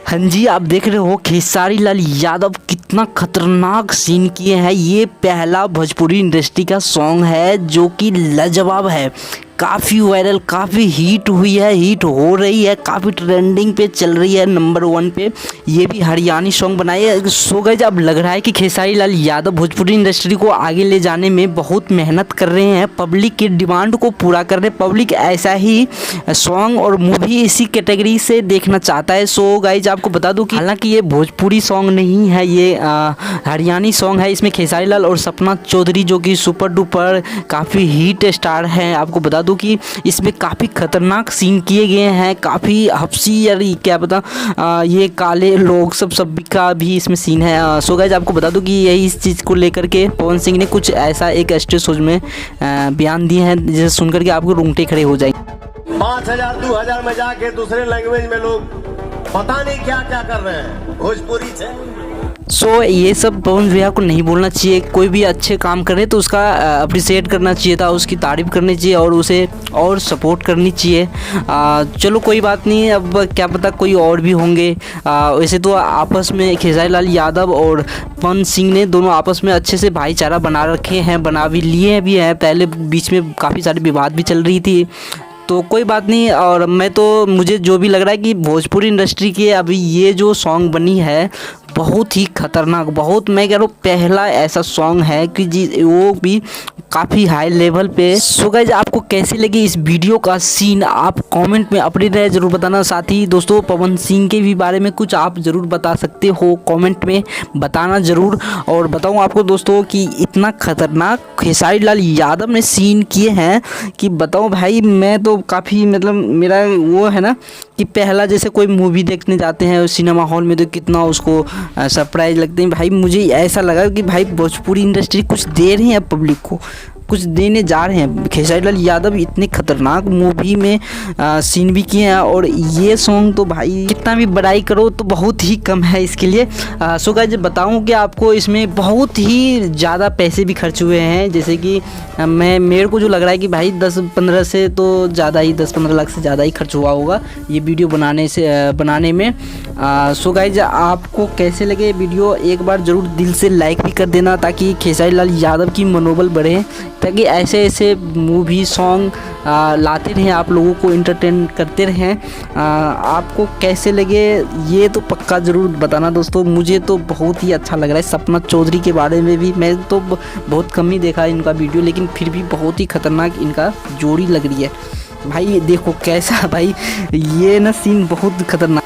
हाँ जी, आप देख रहे हो खेसारी लाल यादव कितना खतरनाक सीन किए हैं। ये पहला भोजपुरी इंडस्ट्री का सॉन्ग है जो कि लाजवाब है। काफ़ी वायरल, काफ़ी हिट हुई है, हिट हो रही है, काफ़ी ट्रेंडिंग पे चल रही है, नंबर 1 पे। ये भी हरियाणी सॉन्ग बनाए है। सो गाइस, अब लग रहा है कि खेसारी लाल यादव भोजपुरी इंडस्ट्री को आगे ले जाने में बहुत मेहनत कर रहे हैं, पब्लिक की डिमांड को पूरा कर रहे हैं। पब्लिक ऐसा ही सॉन्ग और मूवी इसी कैटेगरी से देखना चाहता है। सो गाइस, आपको बता दूं कि हालांकि ये भोजपुरी सॉन्ग नहीं है, ये हरियाणी सॉन्ग है। इसमें खेसारी लाल और सपना चौधरी जो कि सुपर डुपर काफ़ी हिट स्टार हैं। आपको बता दूं कि इसमें काफ़ी खतरनाक सीन किए गए हैं, काफ़ी हफ्सी यार क्या बता ये काले लोग सब का भी इसमें सीन है। सो गाइस, आपको बता दूं कि यही इस चीज़ को लेकर के पवन सिंह ने कुछ ऐसा एक स्टेज शोज में बयान दिए हैं जिसे सुनकर के आपको रूंगटे खड़े हो जाएंगे। 5000 2000 में जाके दूसरे लैंग्वेज में लोग पता नहीं क्या क्या कर रहे हैं भोजपुरी से। सो ये सब पवन भैया को नहीं बोलना चाहिए। कोई भी अच्छे काम करे तो उसका अप्रिशिएट करना चाहिए था, उसकी तारीफ़ करनी चाहिए और उसे और सपोर्ट करनी चाहिए। चलो कोई बात नहीं, अब क्या पता कोई और भी होंगे। वैसे तो आपस में खेसारी लाल यादव और पवन सिंह ने दोनों आपस में अच्छे से भाईचारा बना रखे हैं, बना भी लिए भी हैं। पहले बीच में काफ़ी सारी विवाद भी चल रही थी, तो कोई बात नहीं। और मुझे जो भी लग रहा है कि भोजपुरी इंडस्ट्री के अभी ये जो सॉन्ग बनी है बहुत ही खतरनाक, बहुत मैं कह रहा हूँ पहला ऐसा सॉन्ग है कि जी वो भी काफ़ी हाई लेवल पे। सो गाइस, आपको कैसे लगी इस वीडियो का सीन आप कमेंट में अपनी राय ज़रूर बताना। साथ ही दोस्तों पवन सिंह के भी बारे में कुछ आप ज़रूर बता सकते हो, कमेंट में बताना ज़रूर। और बताऊँ आपको दोस्तों कि इतना खतरनाक खेसारी लाल यादव ने सीन किए हैं कि बताओ भाई, मैं तो काफ़ी मतलब मेरा वो है ना कि पहला जैसे कोई मूवी देखने जाते हैं सिनेमा हॉल में तो कितना उसको सरप्राइज़ लगते हैं। भाई मुझे ऐसा लगा कि भाई भोजपुरी इंडस्ट्री कुछ दे रही है पब्लिक को, कुछ देने जा रहे हैं। खेसारी लाल यादव इतने खतरनाक मूवी में सीन भी किए हैं और ये सॉन्ग तो भाई कितना भी बड़ाई करो तो बहुत ही कम है इसके लिए। सो गाइस, बताऊं कि आपको इसमें बहुत ही ज़्यादा पैसे भी खर्च हुए हैं। जैसे कि मेरे को जो लग रहा है कि भाई 10-15 से तो ज़्यादा ही 10-15 लाख से ज़्यादा ही खर्च हुआ होगा ये वीडियो बनाने में। सो गाइस, आपको कैसे लगे वीडियो एक बार ज़रूर दिल से लाइक भी कर देना ताकि खेसारी लाल यादव की मनोबल बढ़े, ताकि ऐसे ऐसे मूवी सॉन्ग लाते रहें, आप लोगों को एंटरटेन करते रहें। आपको कैसे लगे ये तो पक्का ज़रूर बताना दोस्तों। मुझे तो बहुत ही अच्छा लग रहा है। सपना चौधरी के बारे में भी मैं तो बहुत कम ही देखा इनका वीडियो, लेकिन फिर भी बहुत ही खतरनाक इनका जोड़ी लग रही है। भाई देखो कैसा, भाई ये ना सीन बहुत खतरनाक।